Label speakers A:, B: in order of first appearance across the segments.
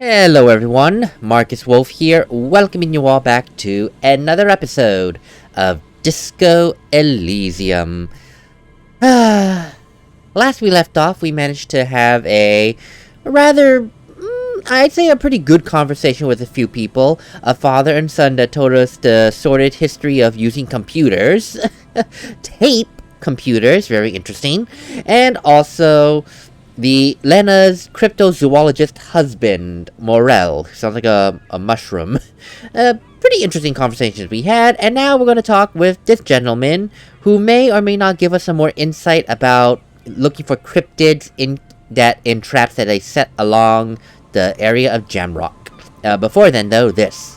A: Hello everyone, MarcusWolfe here, welcoming you all back to another episode of Disco Elysium. Last we left off, we managed to have a rather, I'd say a pretty good conversation with a few people. A father and son that told us the sordid history of using computers. Tape computers, very interesting. And also the Lena's cryptozoologist husband, Morell. Sounds like a mushroom. Pretty interesting conversations we had, and now we're going to talk with this gentleman who may or may not give us some more insight about looking for cryptids in traps that they set along the area of Jamrock. Before then, though, this.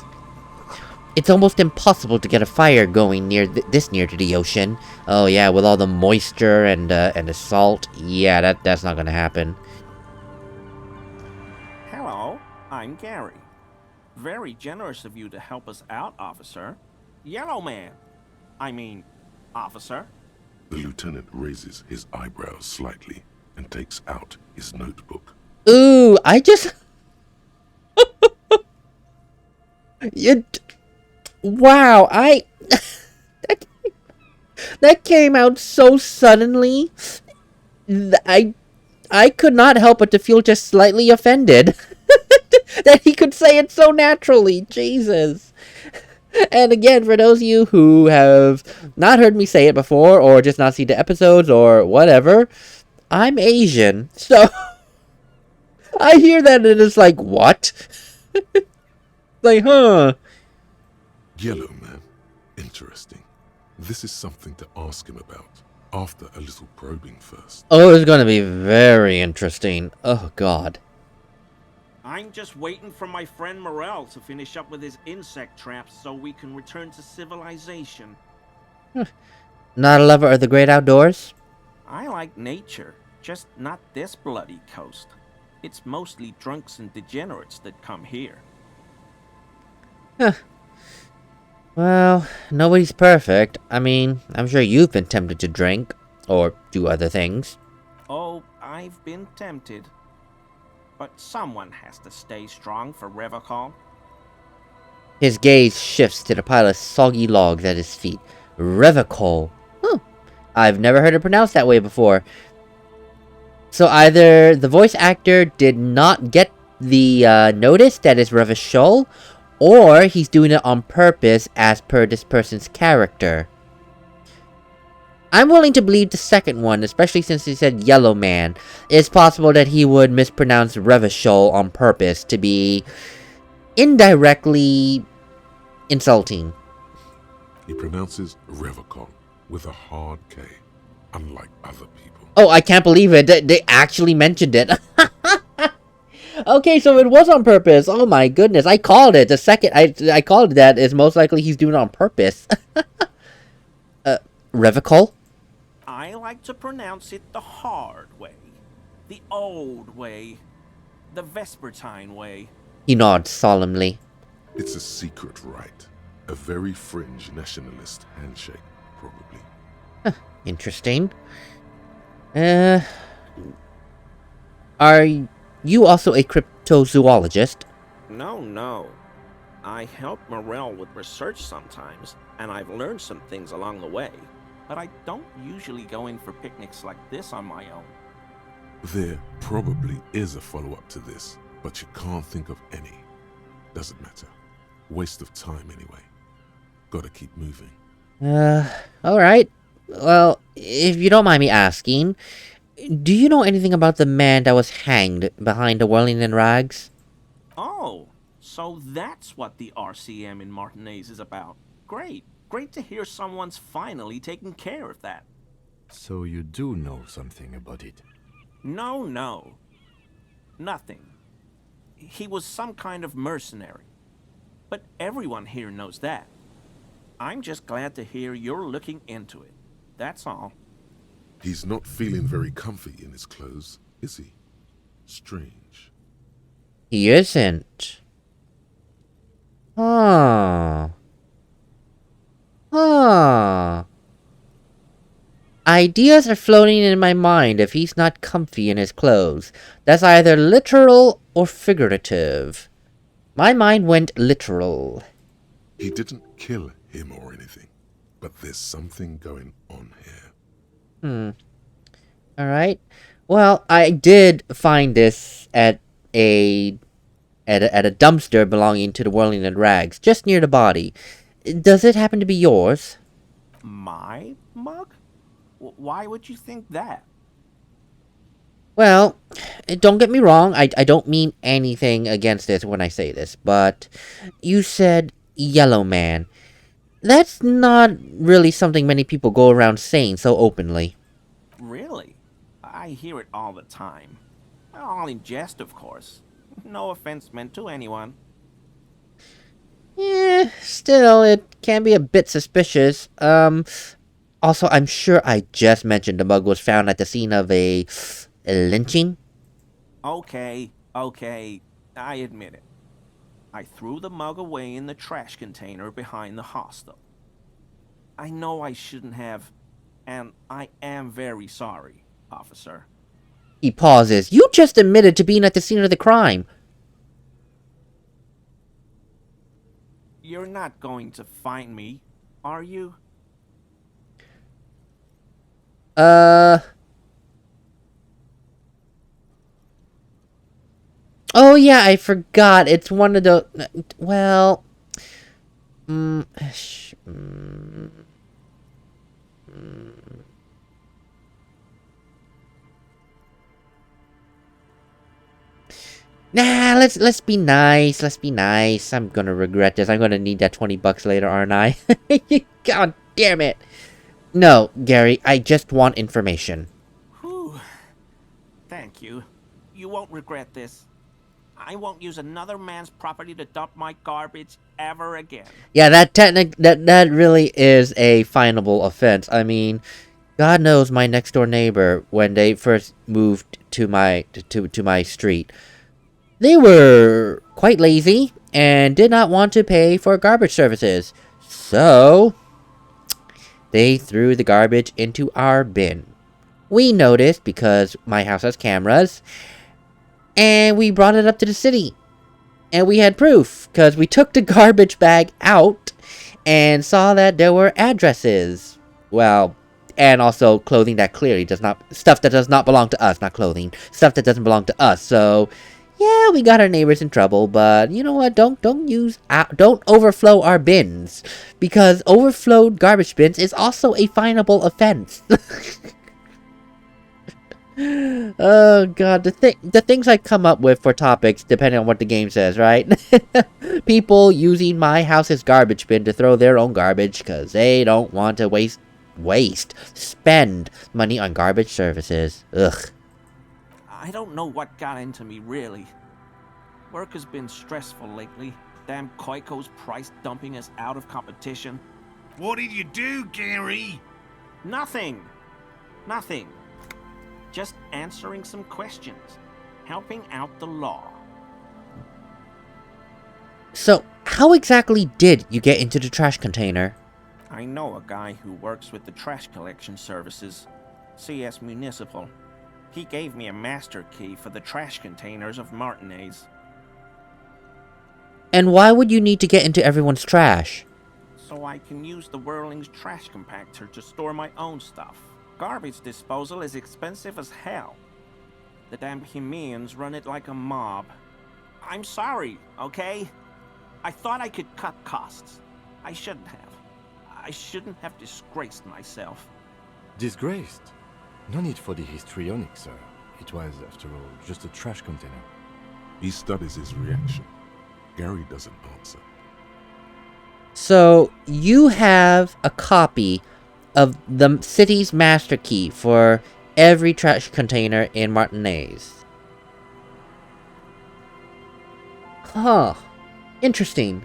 A: It's almost impossible to get a fire going this near to the ocean. Oh yeah, with all the moisture and the salt. Yeah, that's not gonna happen.
B: Hello, I'm Gary. Very generous of you to help us out, officer. Yellow man. I mean, officer.
C: The lieutenant raises his eyebrows slightly and takes out his notebook.
A: Ooh, I just... Wow, that came out so suddenly. I could not help but to feel just slightly offended. That he could say it so naturally. Jesus. And again, for those of you who have not heard me say it before, or just not seen the episodes, or whatever, I'm Asian. So, I hear that and it's like, what? Like, huh?
C: Yellow man. Interesting. This is something to ask him about after a little probing first.
A: Oh, it's gonna be very interesting. Oh, God.
B: I'm just waiting for my friend Morell to finish up with his insect traps so we can return to civilization.
A: Not a lover of the great outdoors?
B: I like nature, just not this bloody coast. It's mostly drunks and degenerates that come here.
A: Huh. Well, nobody's perfect. I mean, I'm sure you've been tempted to drink, or do other things.
B: Oh, I've been tempted. But someone has to stay strong for Revocol.
A: His gaze shifts to the pile of soggy logs at his feet. Revocol. Huh. I've never heard it pronounced that way before. So either the voice actor did not get the notice that it's Revachol, or he's doing it on purpose as per this person's character. I'm willing to believe the second one, especially since he said Yellow Man. It's possible that he would mispronounce Revachol on purpose to be indirectly insulting.
C: He pronounces Revocol with a hard K, unlike other people.
A: Oh, I can't believe it. They actually mentioned it. Okay, so it was on purpose. Oh my goodness, I called it. The second I called that is most likely he's doing it on purpose. Revocol?
B: I like to pronounce it the hard way. The old way. The Vespertine way.
A: He nods solemnly.
C: It's a secret rite. A very fringe nationalist handshake, probably.
A: Interesting. Are you also a cryptozoologist?
B: No. I help Morell with research sometimes, and I've learned some things along the way. But I don't usually go in for picnics like this on my own.
C: There probably is a follow-up to this, but you can't think of any. Doesn't matter. Waste of time anyway. Gotta keep moving.
A: Alright. Well, if you don't mind me asking, do you know anything about the man that was hanged behind the whirling in rags?
B: Oh, so that's what the RCM in Martinez is about. Great to hear someone's finally taking care of that.
D: So you do know something about it?
B: No. Nothing. He was some kind of mercenary. But everyone here knows that. I'm just glad to hear you're looking into it. That's all.
C: He's not feeling very comfy in his clothes, is he? Strange.
A: He isn't. Huh. Ideas are floating in my mind if he's not comfy in his clothes. That's either literal or figurative. My mind went literal.
C: He didn't kill him or anything, but there's something going on here.
A: Alright. Well, I did find this at a dumpster belonging to the Whirling and Rags, just near the body. Does it happen to be yours?
B: My mug? Why would you think that?
A: Well, don't get me wrong, I don't mean anything against this when I say this, but you said yellow man. That's not really something many people go around saying so openly.
B: Really? I hear it all the time. All in jest, of course. No offense meant to anyone.
A: Still, it can be a bit suspicious. Also, I'm sure I just mentioned the mug was found at the scene of a lynching.
B: Okay, I admit it. I threw the mug away in the trash container behind the hostel. I know I shouldn't have, and I am very sorry, officer.
A: He pauses. You just admitted to being at the scene of the crime.
B: You're not going to find me, are you?
A: Oh yeah, I forgot. It's one of the... Well... Nah, let's be nice. Let's be nice. I'm gonna regret this. I'm gonna need that $20 later, aren't I? God damn it. No, Gary, I just want information.
B: Whew. Thank you. You won't regret this. I won't use another man's property to dump my garbage ever again.
A: Yeah, that really is a finable offense. I mean, God knows my next door neighbor, when they first moved to my street, they were quite lazy and did not want to pay for garbage services. So they threw the garbage into our bin. We noticed because my house has cameras, and we brought it up to the city. And we had proof, because we took the garbage bag out and saw that there were addresses. Well, and also clothing that clearly does not... Stuff that does not belong to us, not clothing. Stuff that doesn't belong to us. So, yeah, we got our neighbors in trouble, but you know what? Don't overflow our bins, because overflowed garbage bins is also a finable offense. Oh god, the things I come up with for topics depending on what the game says, right? People using my house's garbage bin to throw their own garbage because they don't want to spend money on garbage services. Ugh.
B: I don't know what got into me, really. Work has been stressful lately. Damn Koiko's price dumping us out of competition.
E: What did you do, Gary?
B: Nothing. Just answering some questions. Helping out the law.
A: So, how exactly did you get into the trash container?
B: I know a guy who works with the trash collection services. CS Municipal. He gave me a master key for the trash containers of Martinez.
A: And why would you need to get into everyone's trash?
B: So I can use the Whirling's trash compactor to store my own stuff. Garbage disposal is expensive as hell. The damn Hemians run it like a mob. I'm sorry, okay? I thought I could cut costs. I shouldn't have. I shouldn't have disgraced myself.
D: Disgraced? No need for the histrionic, sir. It was, after all, just a trash container.
C: He studies his reaction. Gary doesn't answer.
A: So, you have a copy of the city's master key for every trash container in Martinez. Huh. Interesting.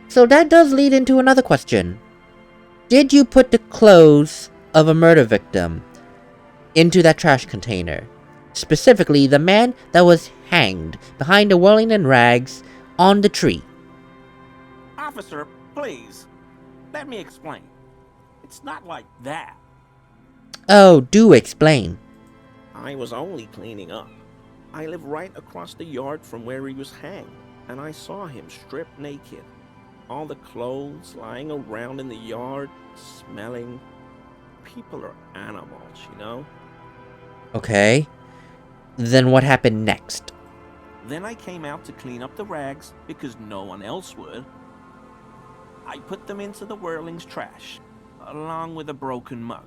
A: So that does lead into another question. Did you put the clothes of a murder victim into that trash container? Specifically, the man that was hanged behind the Whirling and Rags on the tree.
B: Officer, please. Let me explain. It's not like that.
A: Oh, do explain.
B: I was only cleaning up. I live right across the yard from where he was hanged, and I saw him stripped naked. All the clothes lying around in the yard, smelling. People are animals, you know?
A: Okay. Then what happened next?
B: Then I came out to clean up the rags because no one else would. I put them into the whirling's trash, along with a broken mug,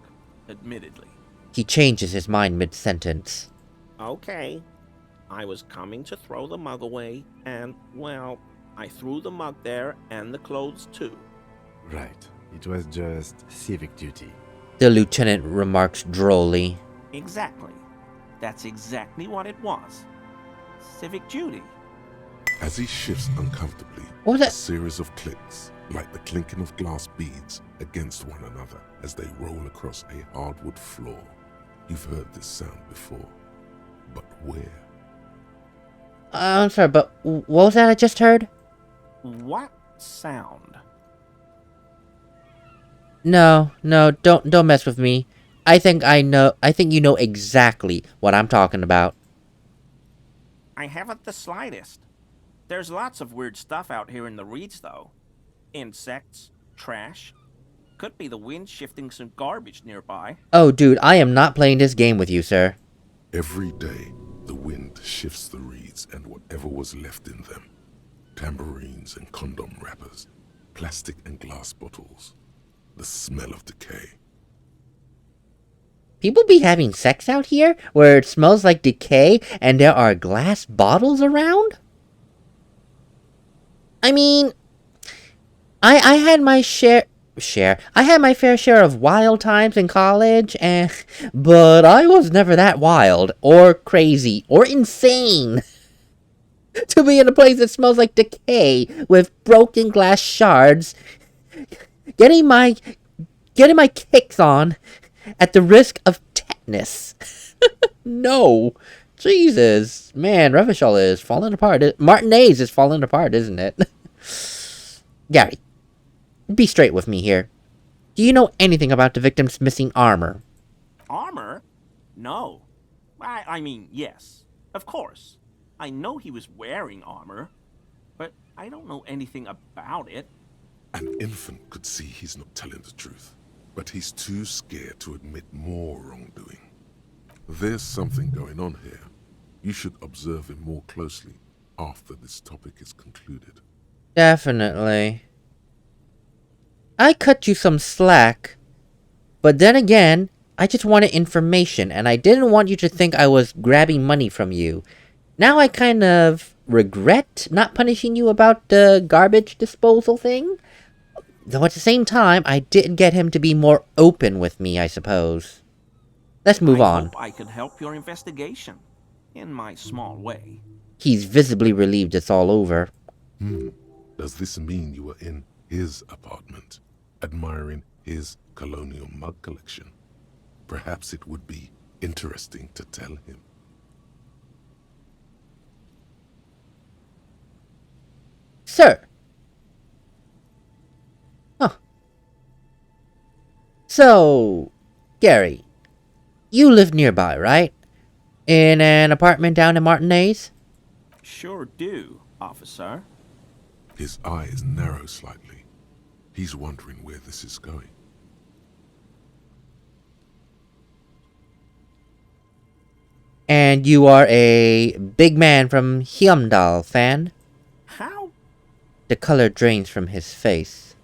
B: admittedly.
A: He changes his mind mid-sentence.
B: Okay. I was coming to throw the mug away, and, well, I threw the mug there and the clothes too.
D: Right. It was just civic duty.
A: The lieutenant remarks drolly.
B: Exactly. That's exactly what it was. Civic duty.
C: As he shifts uncomfortably,
A: What was
C: a
A: that?
C: series of clicks, like the clinking of glass beads against one another as they roll across a hardwood floor. You've heard this sound before, but where?
A: I'm sorry, but what was that I just heard?
B: What sound?
A: No, don't mess with me. I think you know exactly what I'm talking about.
B: I haven't the slightest. There's lots of weird stuff out here in the reeds, though. Insects, trash. Could be the wind shifting some garbage nearby.
A: Oh, dude, I am not playing this game with you, sir.
C: Every day, the wind shifts the reeds and whatever was left in them. Tambourines and condom wrappers, plastic and glass bottles. The smell of decay.
A: People be having sex out here where it smells like decay and there are glass bottles around? I mean, I had my I had my fair share of wild times in college, but I was never that wild, or crazy, or insane to be in a place that smells like decay with broken glass shards, getting my kicks on at the risk of tetanus. No. Jesus. Man, Revachol is falling apart. Martinez is falling apart, isn't it? Gary, be straight with me here. Do you know anything about the victim's missing armor?
B: Armor? No. I mean, yes. Of course. I know he was wearing armor, but I don't know anything about it.
C: An infant could see he's not telling the truth, but he's too scared to admit more wrongdoing. There's something going on here. You should observe him more closely after this topic is concluded.
A: Definitely. I cut you some slack, but then again, I just wanted information, and I didn't want you to think I was grabbing money from you. Now I kind of regret not punishing you about the garbage disposal thing. Though at the same time, I did get him to be more open with me, I suppose. Let's move on.
B: Hope I could help your investigation, in my small way.
A: He's visibly relieved it's all over.
C: Does this mean you were in his apartment, admiring his colonial mug collection? Perhaps it would be interesting to tell him.
A: Sir. Huh. So, Gary, you live nearby, right? In an apartment down in Martinez?
B: Sure do, officer.
C: His eyes narrow slightly. He's wondering where this is going.
A: And you are a big man from Hyundal, fan?
B: How?
A: The color drains from his face.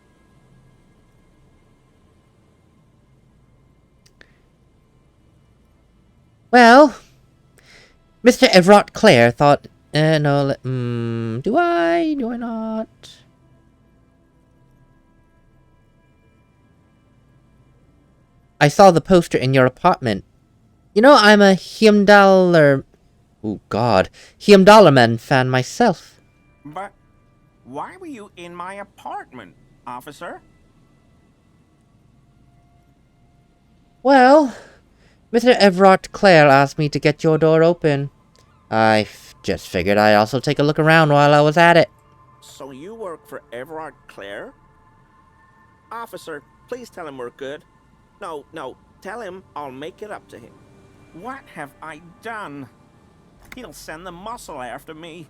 A: Well, Mr. Everett Clare thought, no, do I not? I saw the poster in your apartment. You know, I'm a Hyundal Hyundalaman fan myself.
B: But why were you in my apartment, officer?
A: Well, Mr. Everett Clare asked me to get your door open. I just figured I'd also take a look around while I was at it.
B: So you work for Everard Clare? Officer, please tell him we're good. No, Tell him I'll make it up to him. What have I done? He'll send the muscle after me.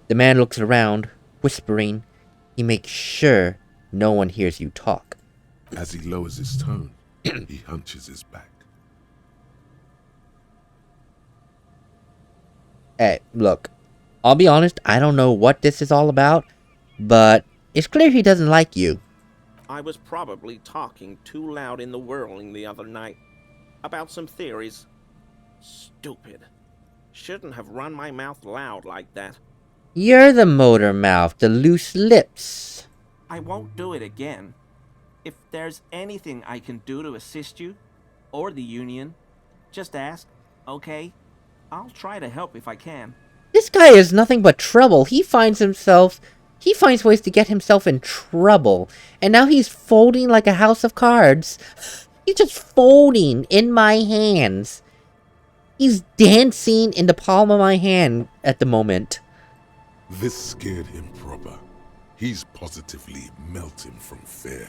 A: The man looks around, whispering. He makes sure no one hears you talk.
C: As he lowers his tone, he hunches his back.
A: Hey, look. I'll be honest, I don't know what this is all about, but it's clear he doesn't like you.
B: I was probably talking too loud in the whirling the other night. About some theories. Stupid. Shouldn't have run my mouth loud like that.
A: You're the motor mouth, the loose lips.
B: I won't do it again. If there's anything I can do to assist you, or the Union, just ask, okay? I'll try to help if I can.
A: This guy is nothing but trouble. He finds ways to get himself in trouble. And now he's folding like a house of cards. He's just folding in my hands. He's dancing in the palm of my hand at the moment.
C: This scared him proper. He's positively melting from fear.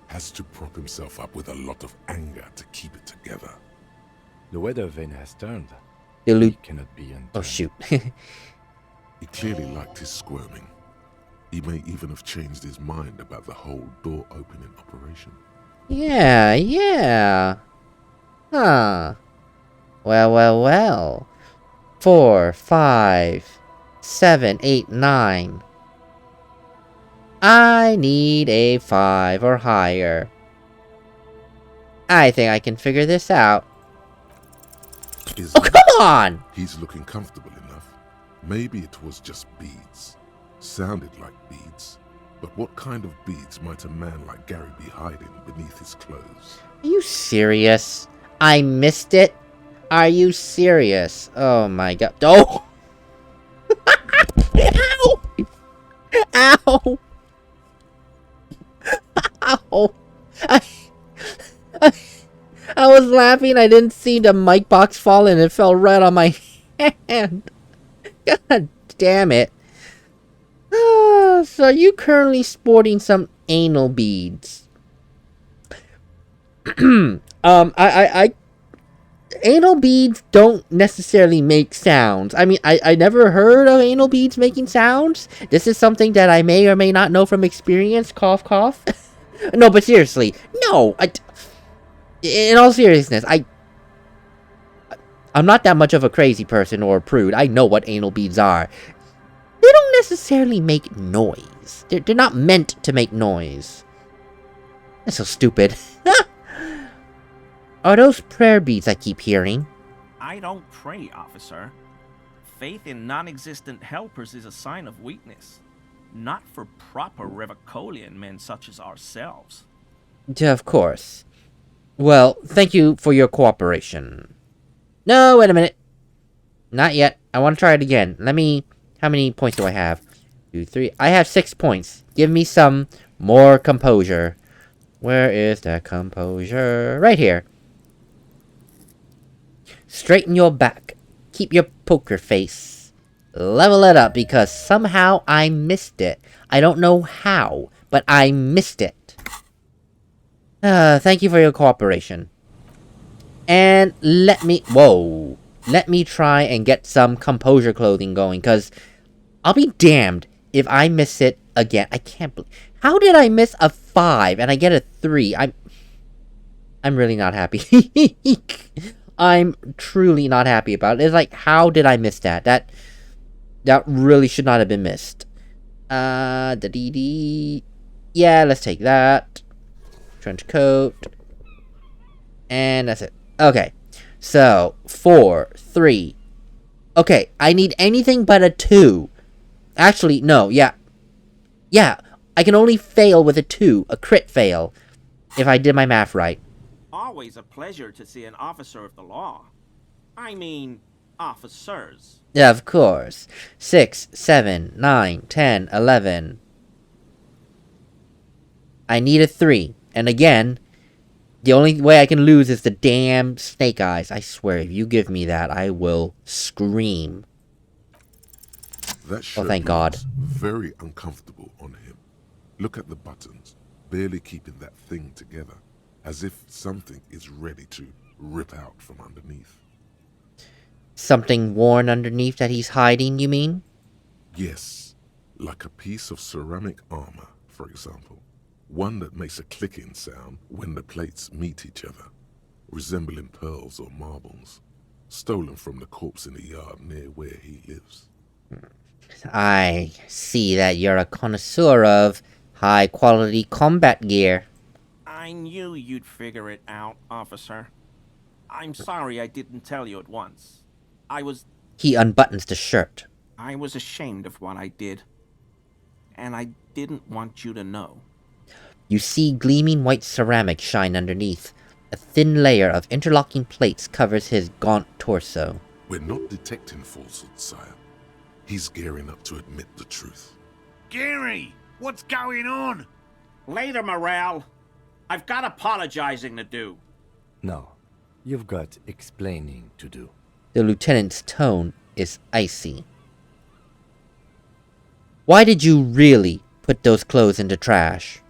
C: Has to prop himself up with a lot of anger to keep it together.
D: The weather vane has turned.
A: He
D: Cannot be unturned.
A: Oh, shoot.
C: He clearly liked his squirming. He may even have changed his mind about the whole door opening operation.
A: Yeah. Huh. Well. 4, 5, 7, 8, 9. I need a 5 or higher. I think I can figure this out. Oh, come on!
C: He's looking comfortable enough. Maybe it was just beads. Sounded like beads. But what kind of beads might a man like Gary be hiding beneath his clothes?
A: Are you serious? I missed it? Are you serious? Oh my god. Oh! Ow! Ow! Ow! I was laughing. I didn't see the mic box fall and it fell right on my hand. God damn it. So are you currently sporting some anal beads? Anal beads don't necessarily make sounds. I mean, I never heard of anal beads making sounds. This is something that I may or may not know from experience. Cough, cough. No, but seriously. No. In all seriousness, I'm not that much of a crazy person or a prude. I know what anal beads are. They don't necessarily make noise. They're not meant to make noise. That's so stupid. Are those prayer beads I keep hearing?
B: I don't pray, officer. Faith in non-existent helpers is a sign of weakness. Not for proper Revicolian men such as ourselves.
A: Of course. Well, thank you for your cooperation. No, wait a minute. Not yet. I want to try it again. How many points do I have? 2, 3. I have 6 points. Give me some more composure. Where is that composure? Right here. Straighten your back. Keep your poker face. Level it up because somehow I missed it. I don't know how, but I missed it. Thank you for your cooperation. And let me try and get some composure clothing going, because I'll be damned if I miss it again. I can't believe... How did I miss a 5 and I get a 3? I'm really not happy. I'm truly not happy about it. It's like, how did I miss that? That really should not have been missed. Yeah, let's take that. Trench coat. And that's it. Okay. So, 4, 3. Okay, I need anything but a 2. Actually, no, yeah. Yeah, I can only fail with a 2. A crit fail. If I did my math right.
B: Always a pleasure to see an officer of the law. I mean, officers.
A: Yeah, of course. 6, 7, 9, 10, 11. I need a 3. And again, the only way I can lose is the damn snake eyes. I swear, if you give me that, I will scream.
C: That shirt
A: thank God.
C: looks very uncomfortable on him. Look at the buttons, barely keeping that thing together. as if something is ready to rip out from underneath.
A: Something worn underneath that he's hiding, you mean?
C: Yes, like a piece of ceramic armor, for example. One that makes a clicking sound when the plates meet each other, resembling pearls or marbles, stolen from the corpse in the yard near where he lives.
A: I see that you're a connoisseur of high-quality combat gear.
B: I knew you'd figure it out, officer. I'm sorry I didn't tell you at once.
A: He unbuttons the shirt.
B: I was ashamed of what I did. And I didn't want you to know.
A: You see gleaming white ceramic shine underneath. A thin layer of interlocking plates covers his gaunt torso.
C: We're not detecting falsehood, sire. He's gearing up to admit the truth.
E: Gary, what's going on?
B: Later, Morell. I've got apologizing to do.
D: No, you've got explaining to do.
A: The lieutenant's tone is icy. Why did you really put those clothes in the trash?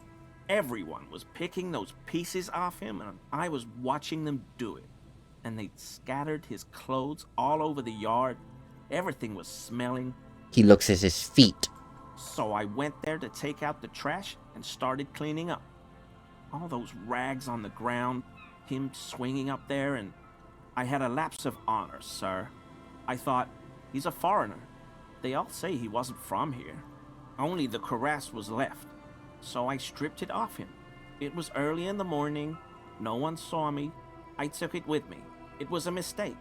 B: Everyone was picking those pieces off him, and I was watching them do it. And they'd scattered his clothes all over the yard. Everything was smelling.
A: He looks at his feet.
B: So I went there to take out the trash and started cleaning up. All those rags on the ground, him swinging up there, and I had a lapse of honor, sir. I thought, he's a foreigner. They all say he wasn't from here. Only the cuirass was left. So I stripped it off him. It was early in the morning. No one saw me. I took it with me. It was a mistake.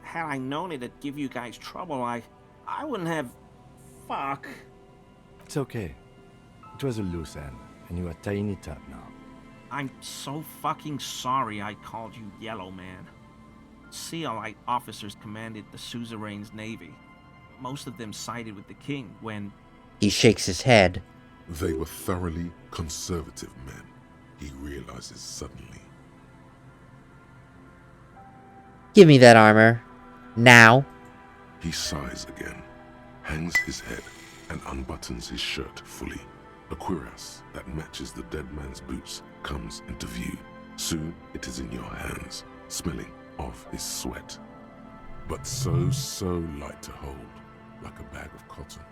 B: Had I known it'd give you guys trouble, I wouldn't have... Fuck.
D: It's okay. It was a loose end, and you are tying it up now.
B: I'm so fucking sorry I called you Yellow Man. Sealite officers commanded the suzerain's navy. Most of them sided with the king when...
A: He shakes his head.
C: They were thoroughly conservative men, he realizes suddenly.
A: Give me that armor. Now.
C: He sighs again, hangs his head, and unbuttons his shirt fully. A cuirass that matches the dead man's boots comes into view. Soon it is in your hands, smelling of his sweat. But so light to hold, like a bag of cotton.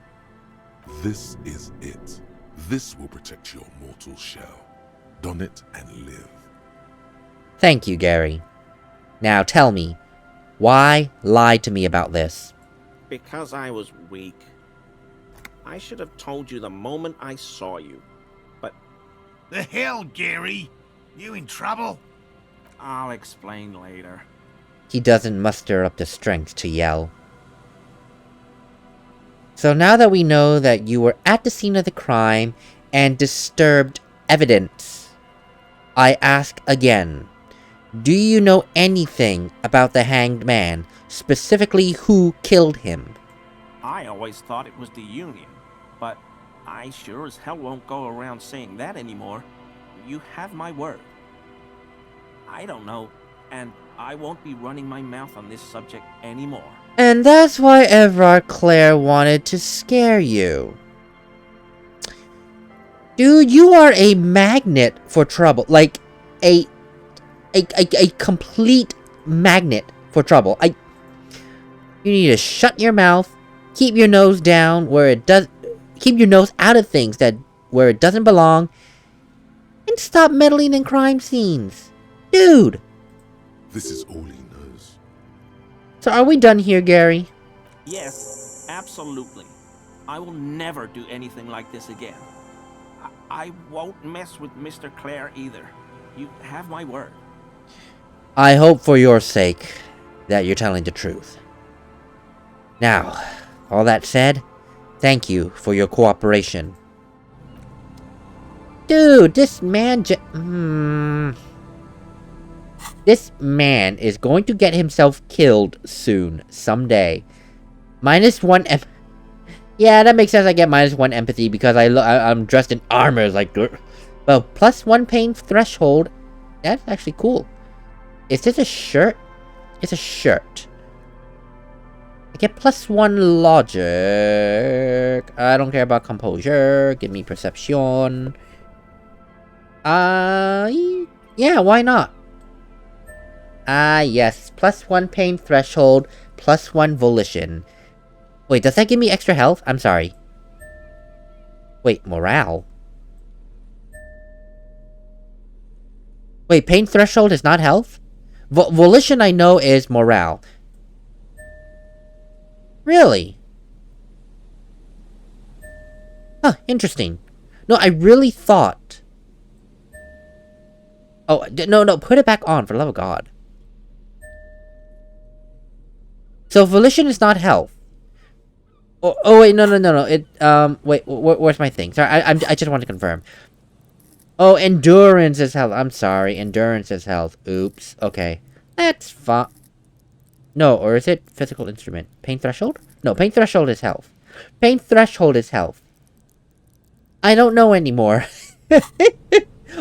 C: This is it. This will protect your mortal shell. Don it and live.
A: Thank you, Gary. Now tell me, why lie to me about this?
B: Because I was weak. I should have told you the moment I saw you. But
E: The hell, Gary? You in trouble?
B: I'll explain later.
A: He doesn't muster up the strength to yell. So now that we know that you were at the scene of the crime and disturbed evidence, I ask again, do you know anything about the hanged man, specifically who killed him?
B: I always thought it was the Union, but I sure as hell won't go around saying that anymore. You have my word. I don't know, and I won't be running my mouth on this subject anymore.
A: And that's why Everard Clare wanted to scare you. Dude, you are a magnet for trouble. Like, a complete magnet for trouble. You need to shut your mouth, keep your nose down where it does... Keep your nose out of things where it doesn't belong, and stop meddling in crime scenes. Dude!
C: This is all he knows.
A: So are we done here, Gary?
B: Yes, absolutely. I will never do anything like this again. I won't mess with Mr. Clare either. You have my word.
A: I hope for your sake that you're telling the truth. Now, all that said, thank you for your cooperation. Dude, this man This man is going to get himself killed soon, someday. -1 Yeah, that makes sense. I get -1 empathy because I'm dressed in armor. Like, well, +1 pain threshold. That's actually cool. Is this a shirt? It's a shirt. I get +1 logic. I don't care about composure. Give me perception. Yeah, why not? Ah, yes. +1 pain threshold, +1 volition. Wait, does that give me extra health? I'm sorry. Wait, morale? Wait, pain threshold is not health? Volition I know is morale. Really? Huh, interesting. No, I really thought... Oh, no, put it back on, for the love of God. So, volition is not health. Oh wait, no. It, wait, where's my thing? Sorry, I just want to confirm. Oh, endurance is health. I'm sorry, endurance is health. Oops, okay. That's fine. No, or is it physical instrument? Pain threshold? No, pain threshold is health. Pain threshold is health. I don't know anymore.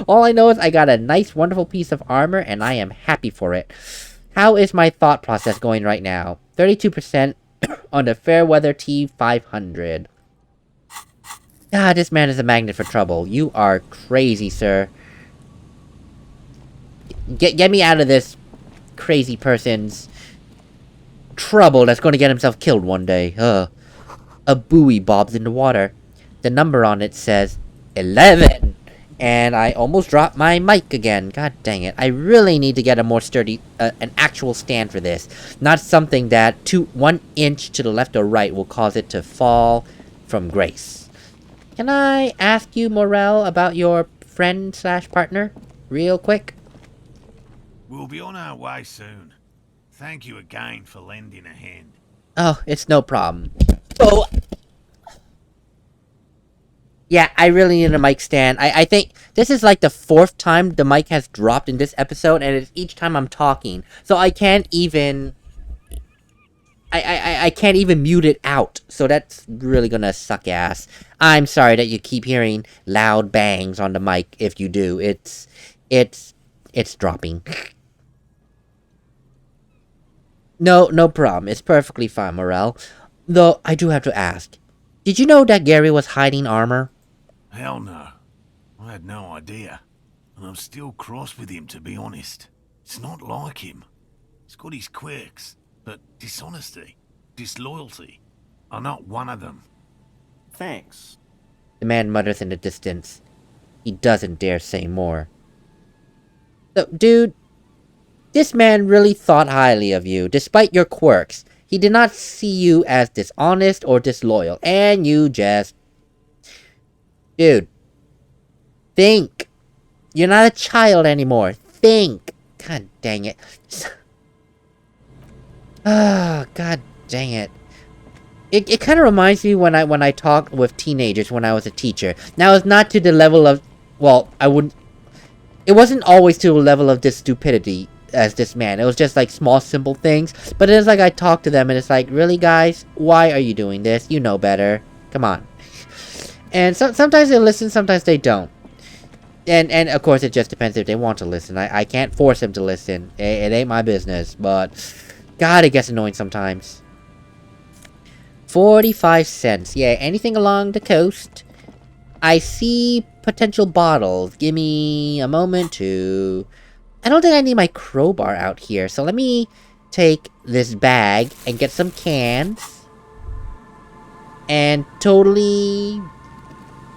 A: All I know is I got a nice, wonderful piece of armor, and I am happy for it. How is my thought process going right now? 32% on the Fairweather T500. Ah, this man is a magnet for trouble. You are crazy, sir. Get me out of this crazy person's trouble that's going to get himself killed one day. A buoy bobs in the water. The number on it says 11. And I almost dropped my mic again. God dang it. I really need to get a more sturdy, an actual stand for this. Not something that 1 inch to the left or right will cause it to fall from grace. Can I ask you, Morell, about your friend/partner? Real quick?
E: We'll be on our way soon. Thank you again for lending a hand.
A: Oh, it's no problem. Oh! Yeah, I really need a mic stand. I think this is like the 4th time the mic has dropped in this episode, and it's each time I'm talking. So I can't even... I can't even mute it out. So that's really gonna suck ass. I'm sorry that you keep hearing loud bangs on the mic. If you do, it's dropping. No problem. It's perfectly fine, Morell. Though, I do have to ask. Did you know that Gary was hiding armor?
E: Hell no. I had no idea. And I'm still cross with him, to be honest. It's not like him. He's got his quirks, but dishonesty, disloyalty are not one of them.
B: Thanks.
A: The man mutters in the distance. He doesn't dare say more. So, dude, this man really thought highly of you, despite your quirks. He did not see you as dishonest or disloyal, and you just... Dude. Think. You're not a child anymore. Think. God dang it. Ah, God dang it. It kind of reminds me when I talked with teenagers when I was a teacher. Now, it's not to the level of... Well, I wouldn't... It wasn't always to a level of this stupidity as this man. It was just like small, simple things. But it's like I talk to them and it's like, really, guys? Why are you doing this? You know better. Come on. And sometimes they listen, sometimes they don't. And of course, it just depends if they want to listen. I can't force them to listen. It ain't my business. But, God, it gets annoying sometimes. 45 cents. Yeah, anything along the coast. I see potential bottles. Give me a moment to... I don't think I need my crowbar out here. So let me take this bag and get some cans. And totally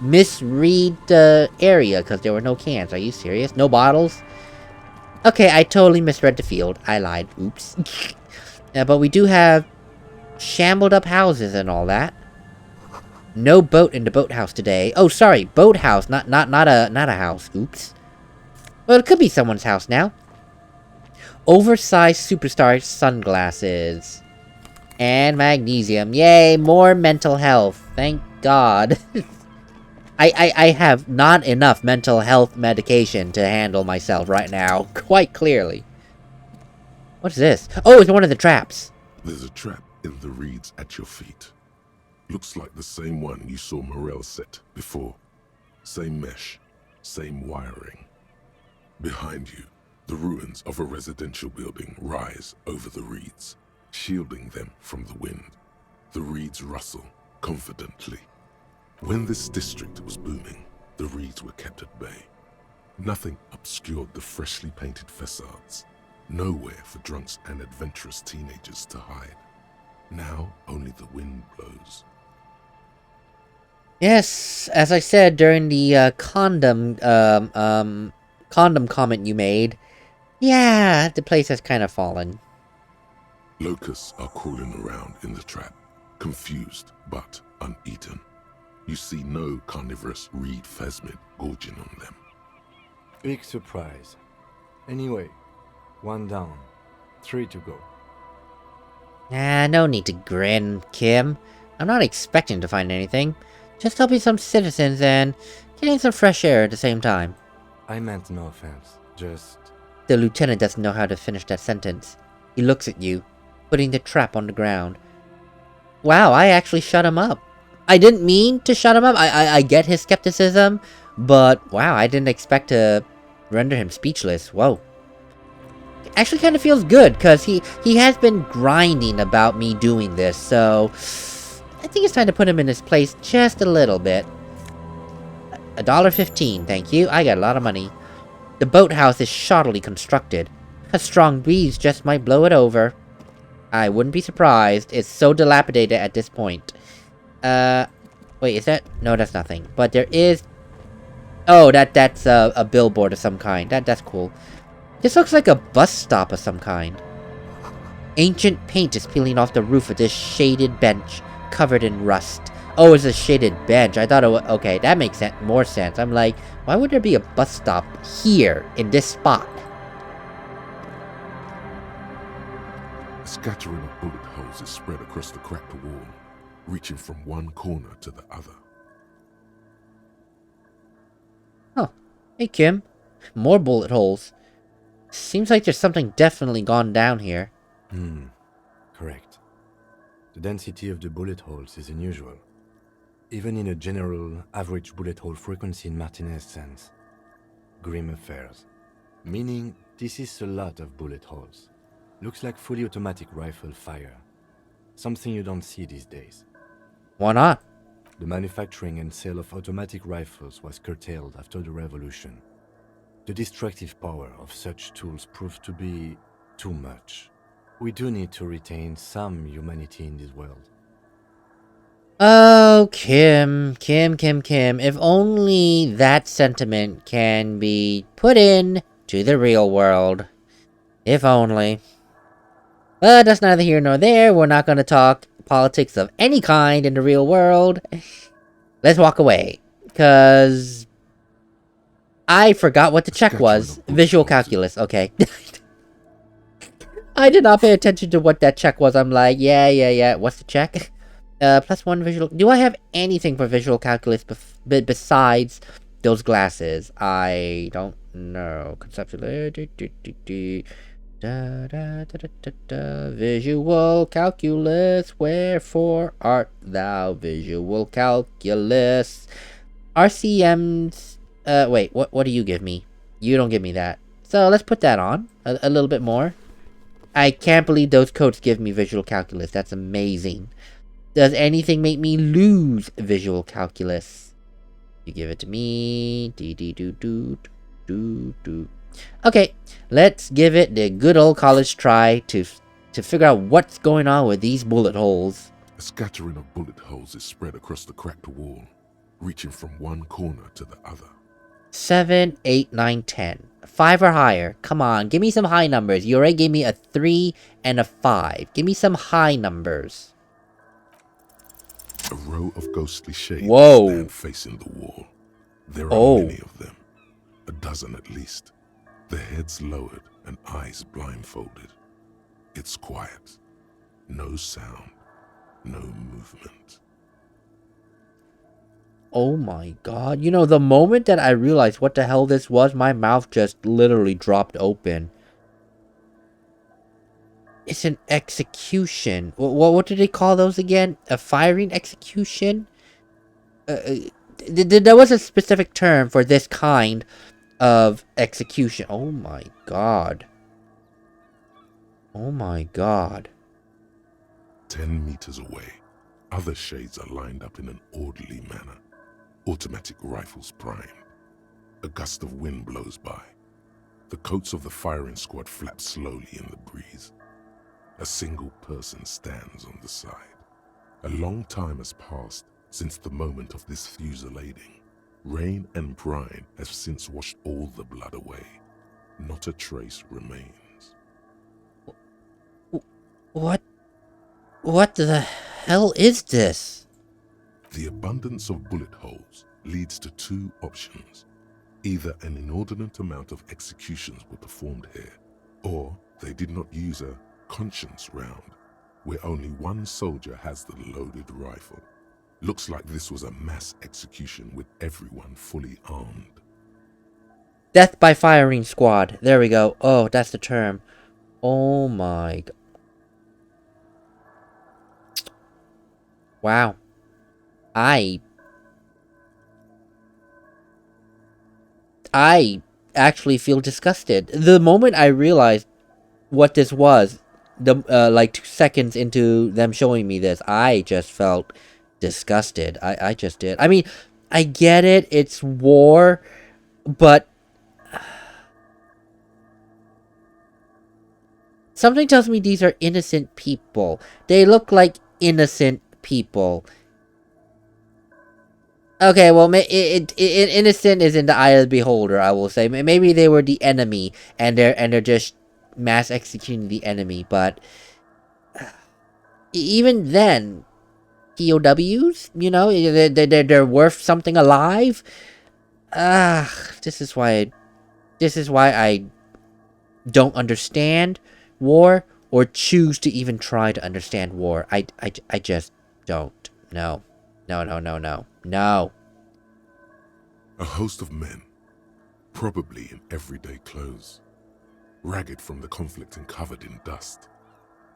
A: misread the area because there were no cans. Are you serious? No bottles? Okay, I totally misread the field. I lied. Oops. But we do have shambled up houses and all that. No boat in the boathouse today. Oh, sorry, boathouse, not a house. Oops. Well, it could be someone's house now. Oversized superstar sunglasses. And magnesium. Yay, more mental health. Thank God. I have not enough mental health medication to handle myself right now. Quite clearly. What's this? Oh, it's one of the traps.
C: There's a trap in the reeds at your feet. Looks like the same one you saw Morell set before. Same mesh, same wiring. Behind you, the ruins of a residential building rise over the reeds, shielding them from the wind. The reeds rustle confidently. When this district was booming, the reeds were kept at bay. Nothing obscured the freshly painted facades. Nowhere for drunks and adventurous teenagers to hide. Now only the wind blows.
A: Yes, as I said during the condom comment you made, yeah, the place has kind of fallen.
C: Locusts are crawling around in the trap, confused but uneaten. You see no carnivorous reed phasmid gorging on them.
D: Big surprise. Anyway, 1 down, 3 to go.
A: No need to grin, Kim. I'm not expecting to find anything. Just helping some citizens and getting some fresh air at the same time.
D: I meant no offense, just...
A: The lieutenant doesn't know how to finish that sentence. He looks at you, putting the trap on the ground. Wow, I actually shut him up. I didn't mean to shut him up. I get his skepticism, but wow, I didn't expect to render him speechless. Whoa. Actually kind of feels good, because he has been grinding about me doing this, so I think it's time to put him in his place just a little bit. $1.15, thank you. I got a lot of money. The boathouse is shoddily constructed. A strong breeze just might blow it over. I wouldn't be surprised. It's so dilapidated at this point. Wait, is that? No, that's nothing. But there is... Oh, that's a billboard of some kind. That's cool. This looks like a bus stop of some kind. Ancient paint is peeling off the roof of this shaded bench, covered in rust. Oh, it's a shaded bench. I thought it was... Okay, that makes more sense. I'm like, why would there be a bus stop here, in this spot?
C: A scattering of bullet holes is spread across the cracked wall, reaching from one corner to the other.
A: Oh, hey Kim. More bullet holes. Seems like there's something definitely gone down here.
D: Correct. The density of the bullet holes is unusual. Even in a general, average bullet hole frequency in Martinez sense. Grim affairs. Meaning, this is a lot of bullet holes. Looks like fully automatic rifle fire. Something you don't see these days.
A: Why not?
D: The manufacturing and sale of automatic rifles was curtailed after the revolution. The destructive power of such tools proved to be too much. We do need to retain some humanity in this world.
A: Oh, Kim. If only that sentiment can be put in to the real world. If only. But that's neither here nor there. We're not going to talk politics of any kind in the real world. Let's walk away. Because I forgot what the check was. Visual calculus. Okay. I did not pay attention to what that check was. I'm like, yeah. What's the check? +1 visual... Do I have anything for visual calculus besides those glasses? I don't know. Conceptual... Visual calculus, wherefore art thou? Visual calculus. RCM's... wait, what do you give me? You don't give me that. So let's put that on. A little bit more. I can't believe those codes give me visual calculus. That's amazing. Does anything make me lose visual calculus? You give it to me. Okay, let's give it the good old college try to figure out what's going on with these bullet holes.
C: A scattering of bullet holes is spread across the cracked wall, reaching from one corner to the other.
A: 7, 8, 9, 10. 5 or higher. Come on, give me some high numbers. You already gave me a 3 and a 5. Give me some high numbers.
C: A row of ghostly shapes
A: Whoa.
C: stand facing the wall. There are many of them. A dozen at least. Their heads lowered and eyes blindfolded. It's quiet. No sound. No movement.
A: Oh my god. You know, the moment that I realized what the hell this was, my mouth just literally dropped open. It's an execution. What did they call those again? A firing execution? There was a specific term for this kind of execution. Oh my god. Oh my god.
C: 10 meters away, other shades are lined up in an orderly manner. Automatic rifles primed. A gust of wind blows by. The coats of the firing squad flap slowly in the breeze. A single person stands on the side. A long time has passed since the moment of this fusillading. Rain and brine have since washed all the blood away. Not a trace remains.
A: What the hell is this?
C: The abundance of bullet holes leads to two options. Either an inordinate amount of executions were performed here, or they did not use a conscience round, where only one soldier has the loaded rifle. Looks like this was a mass execution with everyone fully armed.
A: Death by firing squad. There we go. Oh, that's the term. Oh my god. Wow. I actually feel disgusted. The moment I realized what this was, like 2 seconds into them showing me this, I just felt disgusted. I just did. I mean, I get it. It's war, but something tells me these are innocent people. They look like innocent people. Okay, well, innocent is in the eye of the beholder, I will say. Maybe they were the enemy, and they're just mass executing the enemy. But even then, POWs, you know, they're worth something alive. This is why I don't understand war or choose to even try to understand war. I just don't. No. No.
C: A host of men, probably in everyday clothes, ragged from the conflict and covered in dust.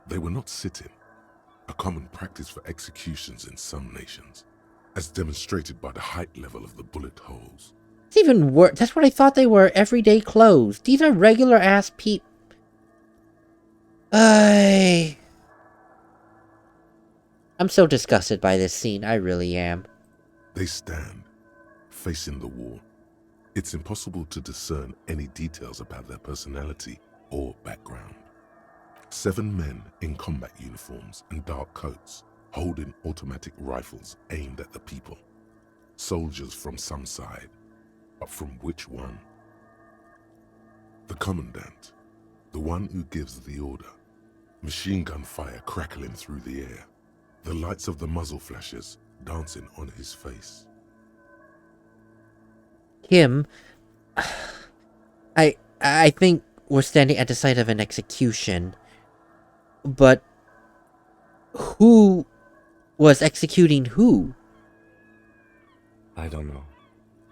C: They were not sitting, a common practice for executions in some nations, as demonstrated by the height level of the bullet holes.
A: It's even worse. That's what I thought they were, everyday clothes. These are regular ass people. I'm so disgusted by this scene, I really am.
C: They stand, facing the wall. It's impossible to discern any details about their personality or background. 7 men in combat uniforms and dark coats, holding automatic rifles aimed at the people. Soldiers from some side, but from which one? The commandant, the one who gives the order. Machine gun fire crackling through the air. The lights of the muzzle flashes dancing on his face.
A: Him, I think we're standing at the site of an execution. But who was executing who?
D: I don't know.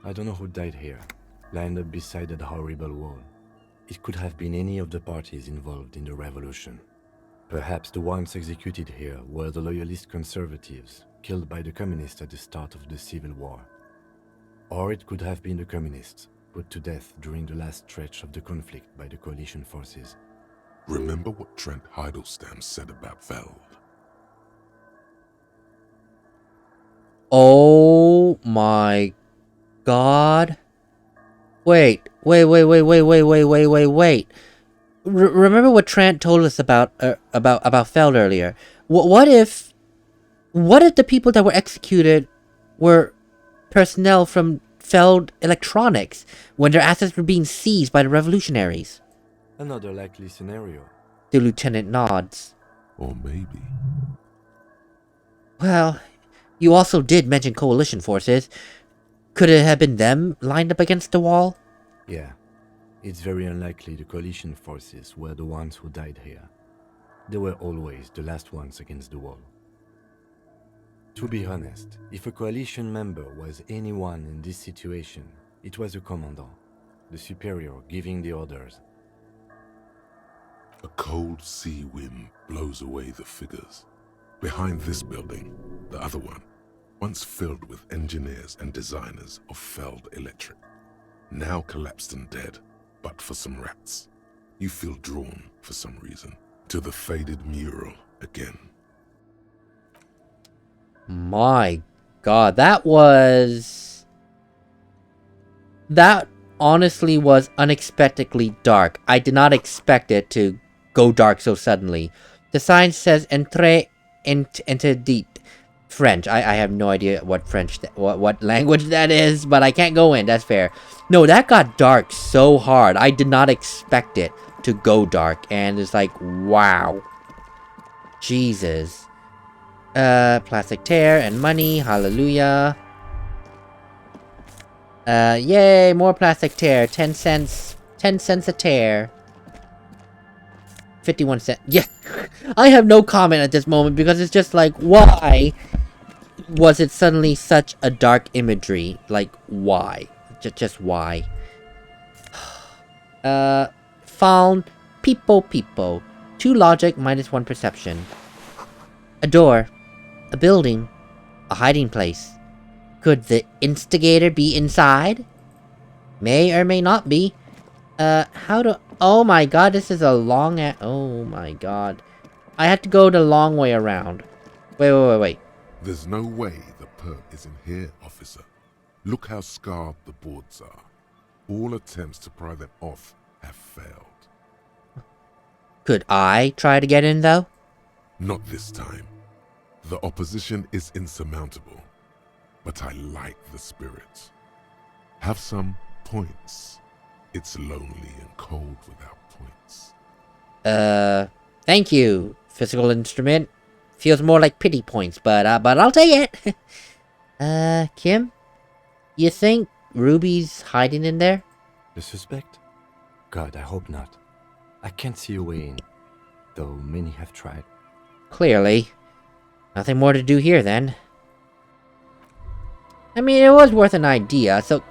D: I don't know who died here, lined up beside that horrible wall. It could have been any of the parties involved in the revolution. Perhaps the ones executed here were the loyalist conservatives, killed by the communists at the start of the Civil War. Or it could have been the communists, put to death during the last stretch of the conflict by the coalition forces.
C: Remember what Trent Heidelstein said about Veld?
A: Oh my god. Wait. Remember what Trant told us about Feld earlier? What if the people that were executed were personnel from Feld Electronics when their assets were being seized by the revolutionaries?
D: Another likely scenario.
A: The lieutenant nods.
C: Or maybe.
A: Well, you also did mention coalition forces. Could it have been them lined up against the wall?
D: Yeah. It's very unlikely the coalition forces were the ones who died here. They were always the last ones against the wall. To be honest, if a coalition member was anyone in this situation, it was the commandant, the superior giving the orders.
C: A cold sea wind blows away the figures. Behind this building, the other one, once filled with engineers and designers of Feld Electric, now collapsed and dead. But for some rats, you feel drawn, for some reason, to the faded mural again. My
A: god, that honestly was unexpectedly dark. I did not expect it to go dark so suddenly. The sign says "Entre interdit." French. I have no idea what what language that is, but I can't go in. That's fair. No, that got dark so hard. I did not expect it to go dark, and it's like, wow. Jesus. Plastic tear and money. Hallelujah. Yay, more plastic tear. 10 cents. 10 cents a tear. 51 cents. Yeah. I have no comment at this moment because it's just like, why was it suddenly such a dark imagery? Like, why? Just why? Found people. 2 logic, -1 perception. A door. A building. A hiding place. Could the instigator be inside? May or may not be. How do... Oh my god, this is a long... Oh my god. I had to go the long way around. Wait.
C: There's no way the perp is in here, officer. Look how scarred the boards are. All attempts to pry them off have failed.
A: Could I try to get in, though?
C: Not this time. The opposition is insurmountable. But I like the spirit. Have some points. It's lonely and cold without points.
A: Thank you, physical instrument. Feels more like pity points, but I'll take it. Kim? You think Ruby's hiding in there?
D: The suspect? God, I hope not. I can't see a way in, though many have tried.
A: Clearly. Nothing more to do here, then. I mean, it was worth an idea, so...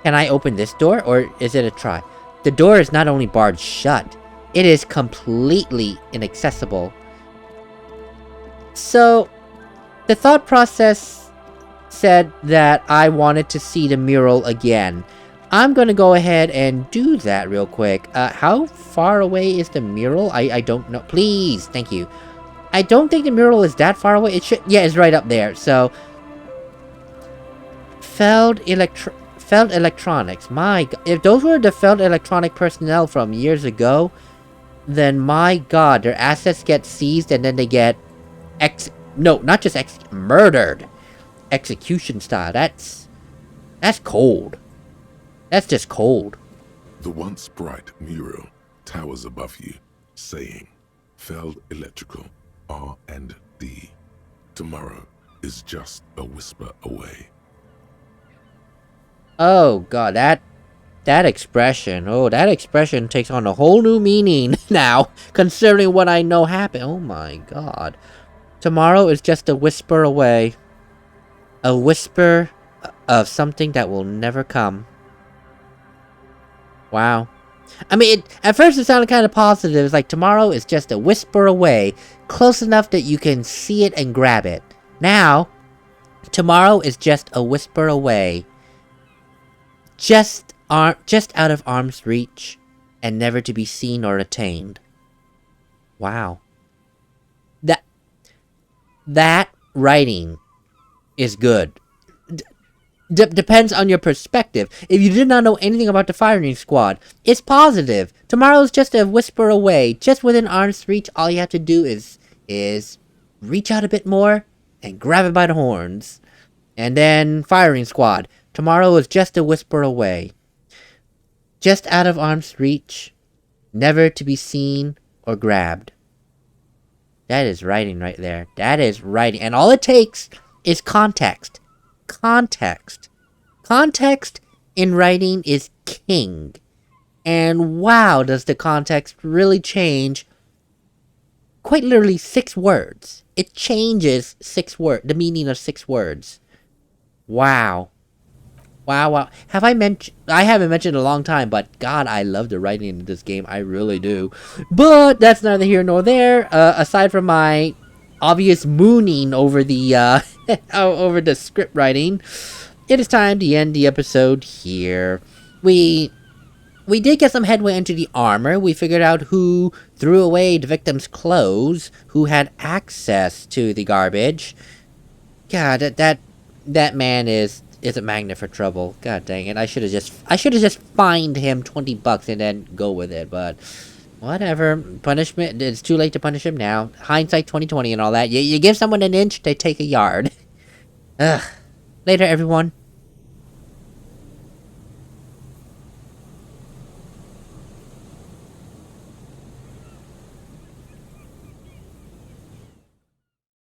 A: Can I open this door, or is it a try? The door is not only barred shut, it is completely inaccessible. So, the thought process said that I wanted to see the mural again. I'm gonna go ahead and do that real quick. How far away is the mural? I don't know. Please, thank you. I don't think the mural is that far away. It should... Yeah, it's right up there, so... Feld Electronics. My god. If those were the Feld Electronic personnel from years ago, then my god, their assets get seized and then they get... No, not just murdered. Execution style. That's cold. That's just cold.
C: The once bright mural towers above you, saying, Feld Electrical, R&D. Tomorrow is just a whisper away.
A: Oh god, that expression. Oh, that expression takes on a whole new meaning now, considering what I know happened. Oh my god. Tomorrow is just a whisper away. A whisper of something that will never come. Wow. I mean, at first it sounded kind of positive. It's like, tomorrow is just a whisper away. Close enough that you can see it and grab it. Now, tomorrow is just a whisper away. Just out of arm's reach. And never to be seen or attained. Wow. That writing is good. Depends on your perspective. If you did not know anything about the firing squad, it's positive. Tomorrow's just a whisper away. Just within arm's reach, all you have to do is reach out a bit more and grab it by the horns. And then firing squad. Tomorrow is just a whisper away. Just out of arm's reach. Never to be seen or grabbed. That is writing right there. That is writing. And all it takes is context. Context in writing is king. And wow, does the context really change quite literally 6 words. It changes the meaning of 6 words. Wow. Wow. I haven't mentioned in a long time, but god, I love the writing in this game. I really do. But that's neither here nor there. Aside from my obvious mooning over the over the script writing, it is time to end the episode here. We did get some headway into the armor. We figured out who threw away the victim's clothes, who had access to the garbage. God, that man is is a magnet for trouble. God dang it! I should have just fined him $20 and then go with it. But whatever. Punishment. It's too late to punish him now. Hindsight 2020 and all that. You give someone an inch, they take a yard. Ugh. Later, everyone.